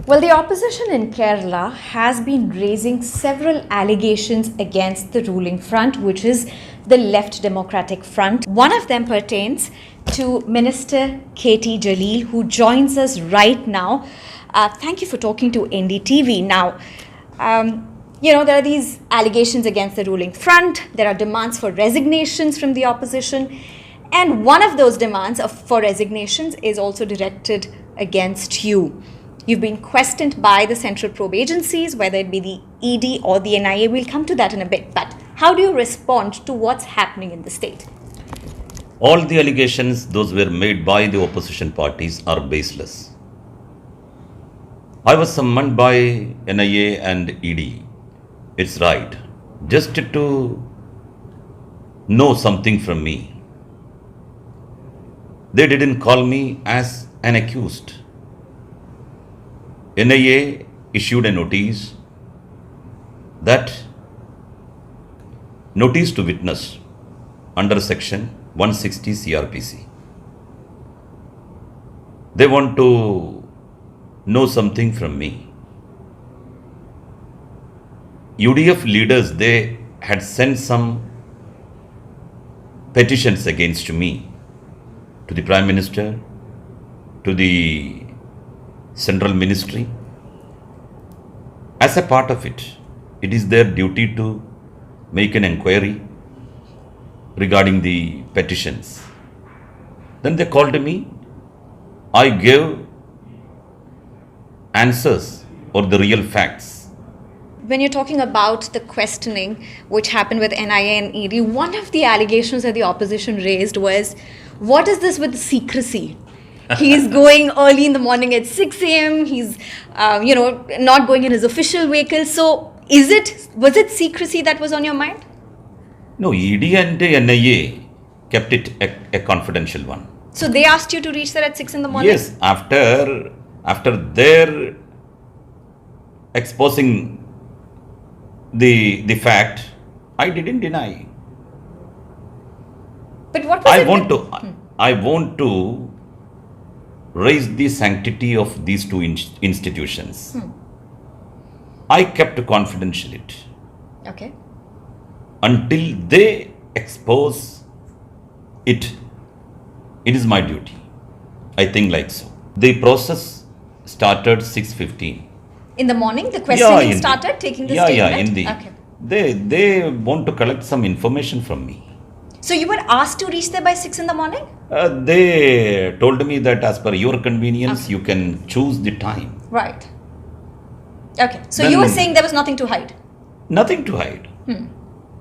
Well, the opposition in Kerala has been raising several allegations against the ruling front, which is the Left Democratic Front. One of them pertains to Minister KT Jaleel, who joins us right now. Thank you for talking to NDTV. Now, there are these allegations against the ruling front. There are demands for resignations from the opposition. And one of those demands for resignations is also directed against you. You've been questioned by the central probe agencies, whether it be the ED or the NIA. We'll come to that in a bit. But how do you respond to what's happening in the state? All the allegations, those were made by the opposition parties, are baseless. I was summoned by NIA and ED. It's right. Just to know something from me. They didn't call me as an accused. NIA issued a notice to witness under section 160 CRPC. They want to know something from me. UDF leaders, they had sent some petitions against me to the Prime Minister, to the Central Ministry. As a part of it, it is their duty to make an inquiry regarding the petitions. Then they called me. I gave answers or the real facts. When you're talking about the questioning which happened with NIA and ED, one of the allegations that the opposition raised was, what is this with secrecy? He's going early in the morning at 6 a.m. He's, not going in his official vehicle. So was it secrecy that was on your mind? No, ED and NIA kept it a confidential one. So they asked you to reach there at 6 in the morning? Yes, after their exposing the fact, I didn't deny. But what was I want to raise the sanctity of these two institutions. I kept confidential it. Okay. Until they expose it. It is my duty. I think like so. The process started 6:15. In the morning, the questioning started, taking the statement? Okay. They want to collect some information from me. So you were asked to reach there by 6 in the morning? They told me that as per your convenience, you can choose the time. Right. Okay. So then, you were saying there was nothing to hide? Nothing to hide.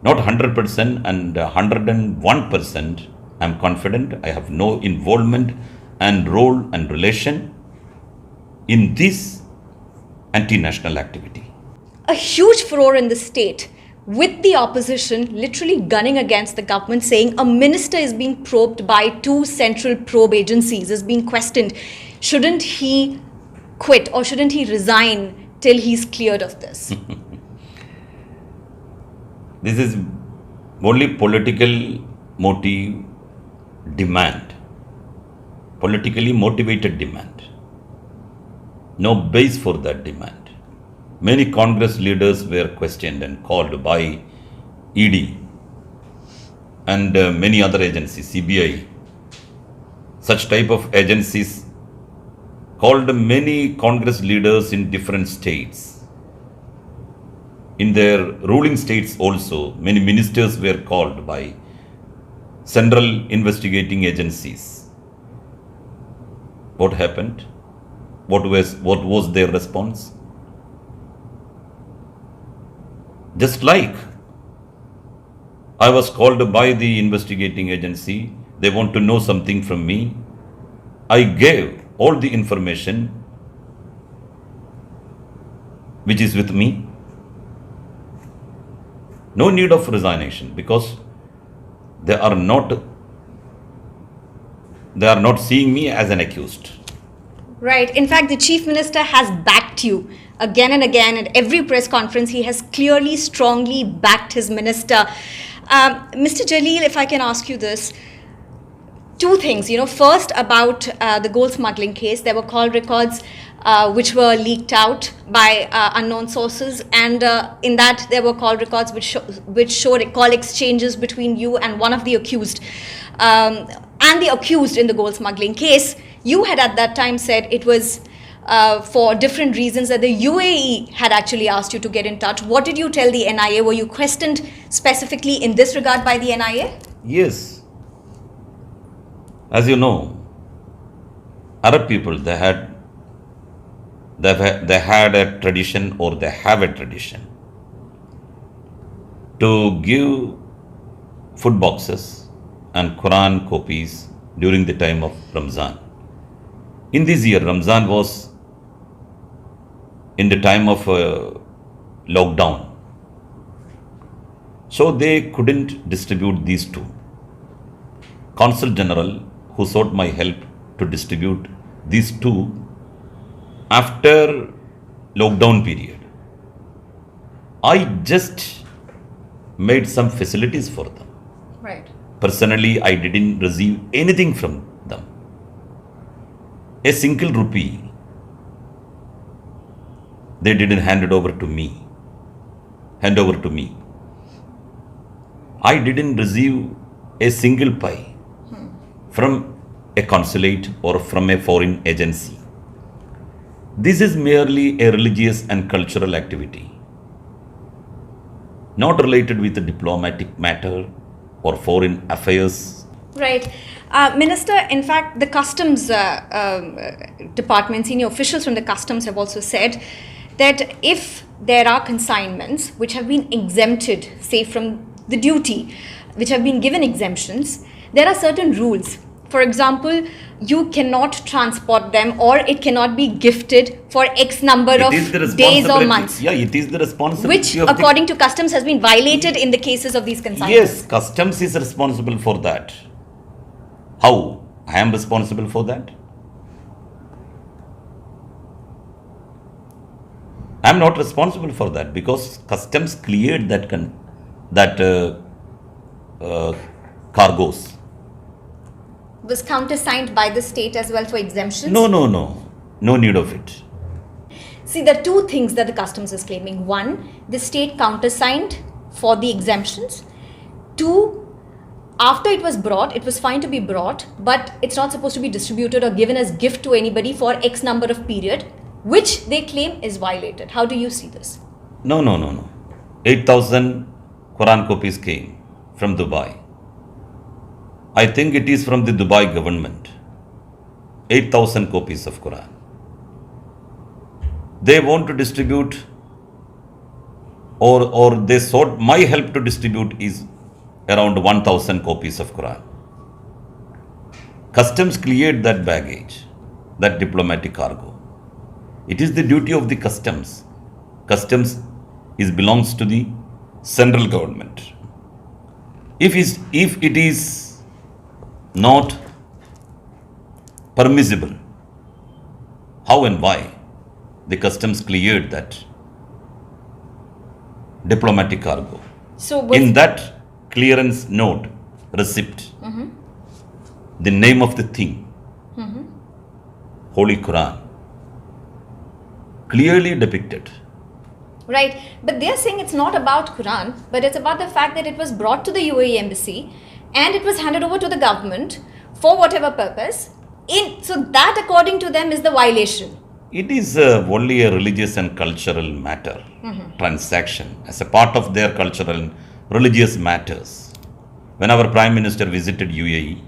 Not 100% and 101%. I'm confident I have no involvement and role and relation in this anti-national activity. A huge furor in the state, with the opposition literally gunning against the government, saying a minister is being probed by two central probe agencies, is being questioned. Shouldn't he quit or shouldn't he resign till he's cleared of this? This is only political motive demand, politically motivated demand. No base for that demand. Many Congress leaders were questioned and called by ED and many other agencies, CBI. Such type of agencies called many Congress leaders in different states. In their ruling states also, many ministers were called by central investigating agencies. What happened? What was their response? Just like I was called by the investigating agency, they want to know something from me. I gave all the information which is with me. No need of resignation because they are not seeing me as an accused. Right. In fact, the Chief Minister has backed you again and again. At every press conference, he has clearly, strongly backed his minister. Mr. Jaleel, if I can ask you this, two things. First about the gold smuggling case, there were call records which were leaked out by unknown sources, and in that there were call records which showed call exchanges between you and one of the accused. And the accused in the gold smuggling case, you had at that time said it was for different reasons, that the UAE had actually asked you to get in touch. What did you tell the NIA? Were you questioned specifically in this regard by the NIA? Yes. As you know, Arab people, they had a tradition, or they have a tradition, to give food boxes and Quran copies during the time of Ramzan. In this year, Ramzan was in the time of lockdown. So they couldn't distribute these two. Consul General, who sought my help to distribute these two after lockdown period, I just made some facilities for them. Right. Personally, I didn't receive anything from them. A single rupee they didn't hand over to me. I didn't receive a single pie from a consulate or from a foreign agency. This is merely a religious and cultural activity, not related with the diplomatic matter or foreign affairs. Right. Minister, in fact, the customs department, senior officials from the customs have also said that if there are consignments which have been exempted, say from the duty, which have been given exemptions, there are certain rules. For example, you cannot transport them, or it cannot be gifted for X number of days or months. Yeah, it is the responsibility which, according to customs, has been violated in the cases of these consignments. Yes, customs is responsible for that. How? I am responsible for that? I am not responsible for that, because customs cleared cargoes. Was countersigned by the state as well for exemptions? No need of it. See, there are two things that the customs is claiming. One, the state countersigned for the exemptions. Two, after it was brought, it was fine to be brought, but it's not supposed to be distributed or given as gift to anybody for X number of period, which they claim is violated. How do you see this? No. 8,000 Quran copies came from Dubai. I think it is from the Dubai government. 8,000 copies of Quran. They want to distribute, or they sought my help to distribute, is around 1,000 copies of Quran. Customs cleared that baggage, that diplomatic cargo. It is the duty of the customs. Customs belongs to the central government. If it is not permissible, how and why the customs cleared that diplomatic cargo? So in that clearance note, receipt, the name of the thing, Holy Quran, clearly depicted. Right, but they're saying it's not about Quran, but it's about the fact that it was brought to the UAE embassy and it was handed over to the government for whatever purpose. So that, according to them, is the violation. It is only a religious and cultural matter, transaction, as a part of their cultural and religious matters. When our Prime Minister visited UAE,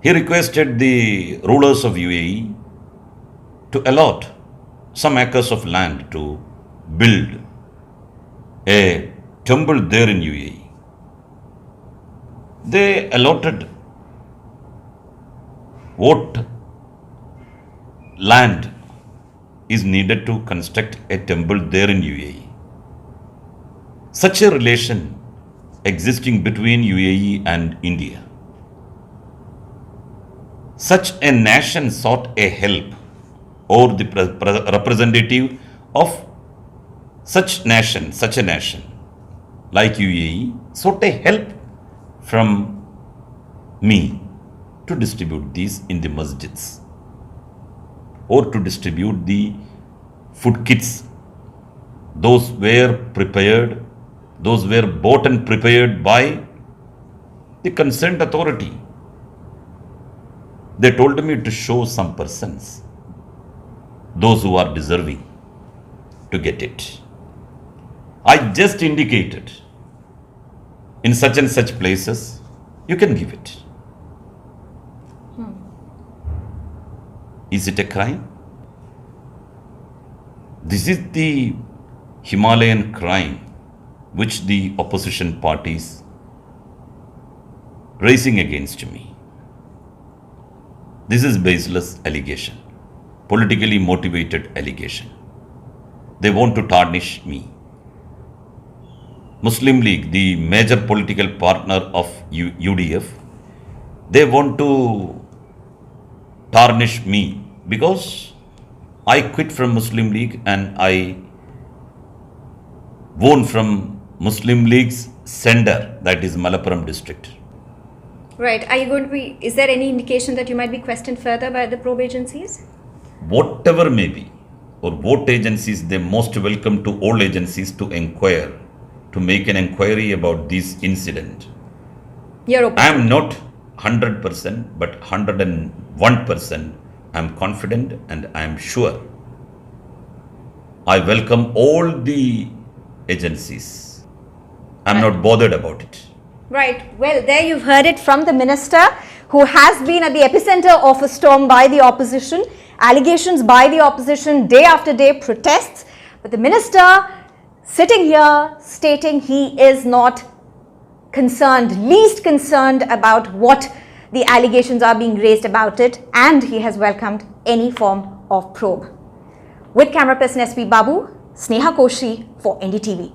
he requested the rulers of UAE to allot some acres of land to build a temple there in UAE. They allotted what land is needed to construct a temple there in UAE. Such a relation existing between UAE and India. Such a nation sought a help, or the representative of such a nation like UAE sought a help from me to distribute these in the masjids. or to distribute the food kits. Those were bought and prepared by the concerned authority. They told me to show some persons, those who are deserving to get it. I just indicated in such and such places, you can give it. Is it a crime? This is the Himalayan crime which the opposition parties raising against me. This is baseless allegation, politically motivated allegation. They want to tarnish me. Muslim League, the major political partner of UDF, they want to tarnish me because I quit from Muslim League and I won from Muslim League's sender, that is Malappuram district. Right. Are you going to be, is there any indication that you might be questioned further by the probe agencies? Whatever may be, or what agencies, they most welcome to all agencies to inquire, to make an inquiry about this incident. You're open. I am not 100%, but 101%. I am confident and I am sure. I welcome all the agencies. I am not bothered about it. Right. Well, there you've heard it from the minister who has been at the epicenter of a storm by the opposition, allegations by the opposition, day after day, protests. But the minister sitting here stating he is not concerned, least concerned about what the allegations are being raised about it, and he has welcomed any form of probe. With camera person SP Babu, Sneha, Koshy for NDTV.